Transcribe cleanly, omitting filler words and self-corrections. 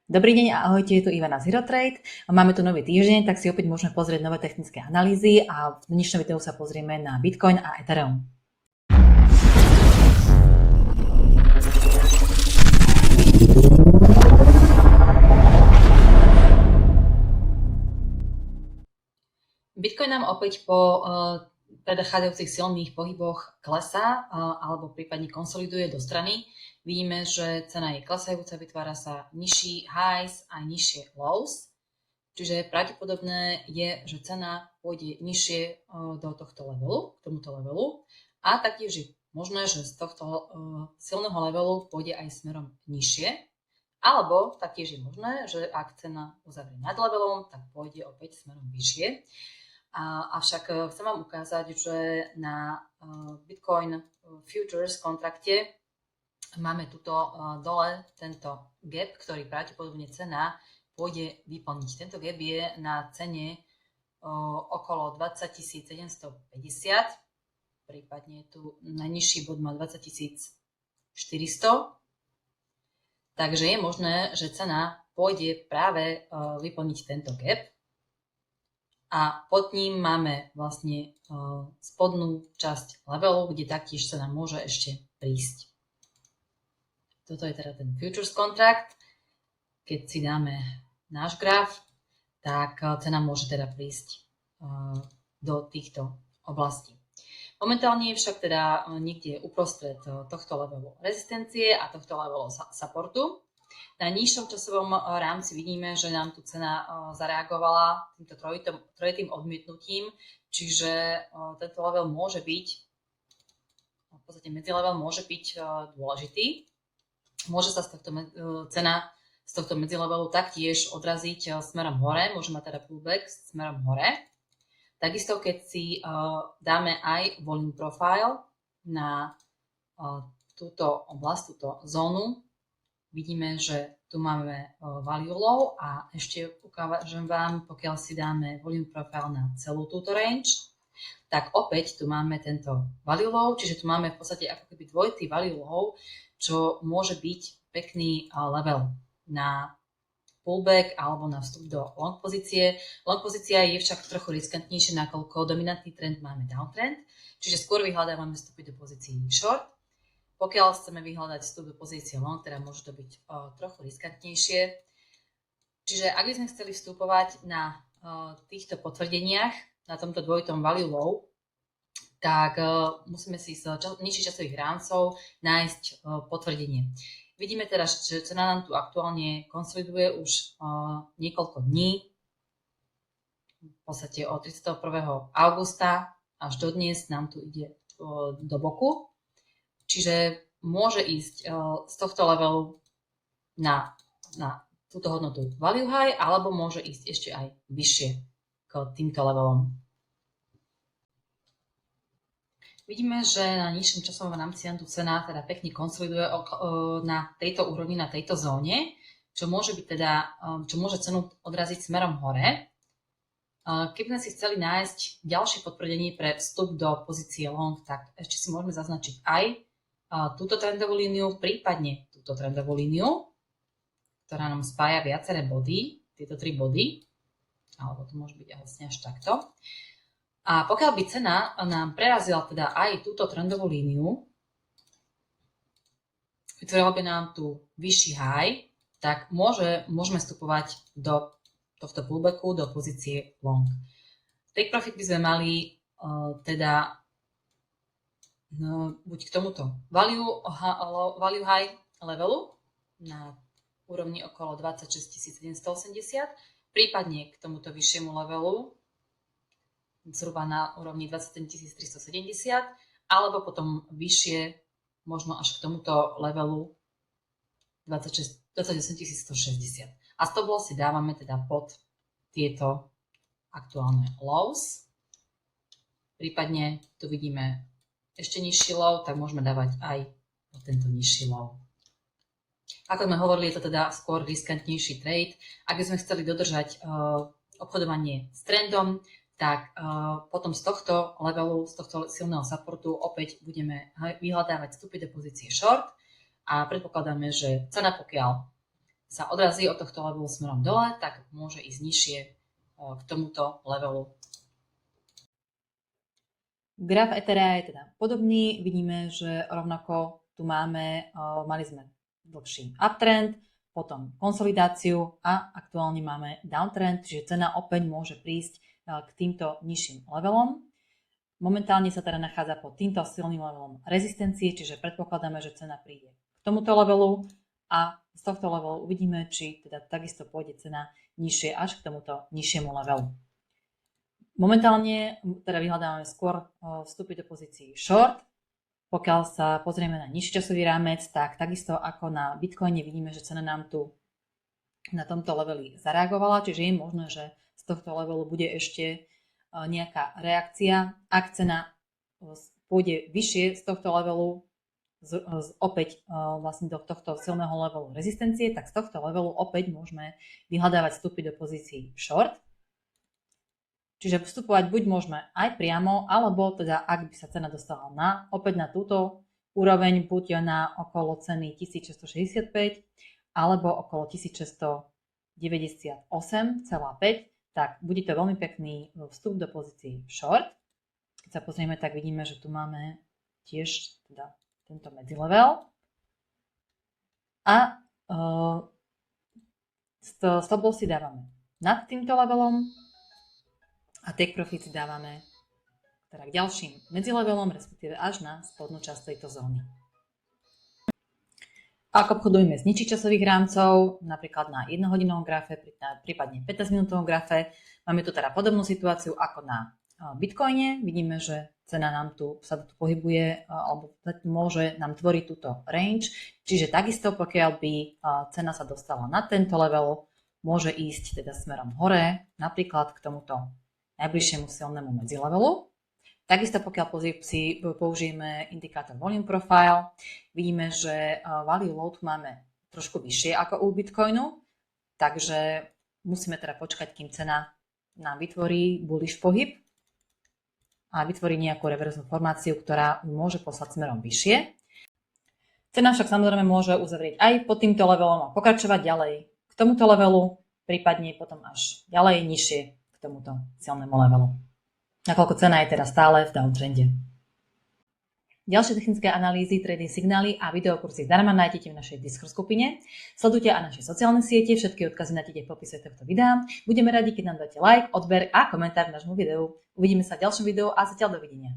Dobrý deň a ahojte, je tu Ivana z HeroTrade. Máme tu nový týždeň, tak si opäť môžeme pozrieť nové technické analýzy a v dnešnom videu sa pozrieme na Bitcoin a Ethereum. Bitcoin nám opäť po predchádzajúcich silných pohyboch klesá alebo prípadne konsoliduje do strany. Vidíme, že cena je klesajúca, vytvára sa nižší highs a nižšie lows. Čiže pravdepodobné je, že cena pôjde nižšie do tohto levelu, k tomuto levelu. A taktiež je možné, že z tohto silného levelu pôjde aj smerom nižšie. Alebo taktiež je možné, že ak cena uzavrie nad levelom, tak pôjde opäť smerom vyššie. Avšak chcem vám ukázať, že na Bitcoin Futures kontrakte máme tuto dole tento gap, ktorý pravdepodobne cena pôjde vyplniť. Tento gap je na cene okolo 20 750, prípadne tu najnižší bod má 20 400. Takže je možné, že cena pôjde práve vyplniť tento gap. A pod ním máme vlastne spodnú časť levelu, kde taktiež cena môže ešte prísť. Toto je teda ten futures kontrakt. Keď si dáme náš graf, tak cena môže teda prísť do týchto oblastí. Momentálne je však teda niekde uprostred tohto levelu rezistencie a tohto levelu supportu. Na nižšom časovom rámci vidíme, že nám tu cena zareagovala týmto trojitým odmietnutím, čiže tento level môže byť, v podstate medzilevel môže byť dôležitý. Môže sa cena z tohto medzilevelu taktiež odraziť smerom hore, môže mať teda pullback smerom hore. Takisto, keď si dáme aj volume profile na túto oblasť, túto zónu, vidíme, že tu máme value low a ešte ukážem vám, pokiaľ si dáme volume profile na celú túto range, tak opäť tu máme tento value low, čiže tu máme v podstate ako keby dvojitý value low, čo môže byť pekný level na pullback alebo na vstup do long pozície. Long pozícia je však trochu riskantnejšia, nakoľko dominantný trend máme downtrend, čiže skôr vyhľadávame vstupy do pozícií short. Pokiaľ chceme vyhľadať vstup do pozície long, teda môže to byť trochu riskantnejšie. Čiže ak by sme chceli vstupovať na týchto potvrdeniach, na tomto dvojitom value low, tak musíme si z nižších časových rámcov nájsť potvrdenie. Vidíme teda, že cena nám tu aktuálne konsoliduje už niekoľko dní, v podstate od 31. augusta až do dnes nám tu ide do boku. Čiže môže ísť z tohto levelu na túto hodnotu value high, alebo môže ísť ešte aj vyššie k týmto levelom. Vidíme, že na nižšom časovom rámci nám tu cena teda pekne konsoliduje na tejto úrovni, na tejto zóne, čo môže cenu odraziť smerom hore. Keby sme si chceli nájsť ďalšie potvrdenie pre vstup do pozície long, tak ešte si môžeme zaznačiť aj túto trendovú líniu, prípadne túto trendovú líniu, ktorá nám spája viaceré body, tieto 3 body, alebo to môže byť vlastne až takto. A pokiaľ by cena nám prerazila teda aj túto trendovú líniu, vytvorila by nám tu vyšší high, tak môžeme vstupovať do tohto pullbacku, do pozície long. Take profit by sme mali teda buď k tomuto value high levelu na úrovni okolo 26 780, prípadne k tomuto vyššiemu levelu zhruba na úrovni 27 370, alebo potom vyššie, možno až k tomuto levelu 28 160. A stop loss si dávame teda pod tieto aktuálne lows. Prípadne tu vidíme ešte nižší low, tak môžeme dávať aj pod tento nižší low. Ako sme hovorili, je to teda skôr riskantnejší trade. Ak by sme chceli dodržať obchodovanie s trendom, tak potom z tohto levelu, z tohto silného supportu opäť budeme vyhľadávať vstupy do pozície short a predpokladáme, že cena pokiaľ sa odrazí od tohto levelu smerom dole, tak môže ísť nižšie k tomuto levelu. Graf Etherea je teda podobný. Vidíme, že rovnako tu mali sme dlhší uptrend, potom konsolidáciu a aktuálne máme downtrend, čiže cena opäť môže prísť k týmto nižším levelom. Momentálne sa teda nachádza pod týmto silným levelom rezistencie, čiže predpokladáme, že cena príde k tomuto levelu a z tohto levelu uvidíme, či teda takisto pôjde cena nižšie až k tomuto nižšiemu levelu. Momentálne teda vyhľadávame skôr vstupy do pozícií short. Pokiaľ sa pozrieme na nižší časový rámec, tak takisto ako na Bitcoine vidíme, že cena nám tu na tomto leveli zareagovala, čiže je možné, že z tohto levelu bude ešte nejaká reakcia. Ak cena pôjde vyššie z tohto levelu, opäť vlastne do tohto silného levelu rezistencie, tak z tohto levelu opäť môžeme vyhľadávať vstupy do pozícií short. Čiže vstupovať buď môžeme aj priamo, alebo teda ak by sa cena dostala opäť na túto úroveň, buď na okolo ceny 1665 alebo okolo 1698,5, tak bude to veľmi pekný vstup do pozícií short. Keď sa pozrieme, tak vidíme, že tu máme tiež teda tento medzilevel. A stop loss si dávame nad týmto levelom a take profit si dávame teda k ďalším medzilevelom, respektíve až na spodnú časť tejto zóny. Ak obchodujeme z nižších časových rámcov, napríklad na 1-hodinovom grafe, prípadne 15-minútovom grafe, máme tu teda podobnú situáciu ako na Bitcoine. Vidíme, že cena sa tu pohybuje, alebo môže nám tvoriť túto range. Čiže takisto, pokiaľ by cena sa dostala na tento level, môže ísť teda smerom hore, napríklad k tomuto najbližšiemu silnému medzilevelu. Takisto pokiaľ si použijeme indikátor Volume Profile, vidíme, že value load máme trošku vyššie ako u Bitcoinu, takže musíme teda počkať, kým cena nám vytvorí bullish pohyb a vytvorí nejakú reverznú formáciu, ktorá môže poslať smerom vyššie. Cena však samozrejme môže uzavrieť aj pod týmto levelom a pokračovať ďalej k tomuto levelu, prípadne potom až ďalej nižšie k tomuto silnému levelu. Nakoľko cena je teda stále v downtrende. Ďalšie technické analýzy, trading signály a videokursy zdarma nájdete v našej Discord skupine. Sledujte aj naše sociálne siete, všetky odkazy nájdete v popise tohto videa. Budeme radi, keď nám dáte like, odber a komentár k nášmu videu. Uvidíme sa v ďalšom videu a zatiaľ dovidenia.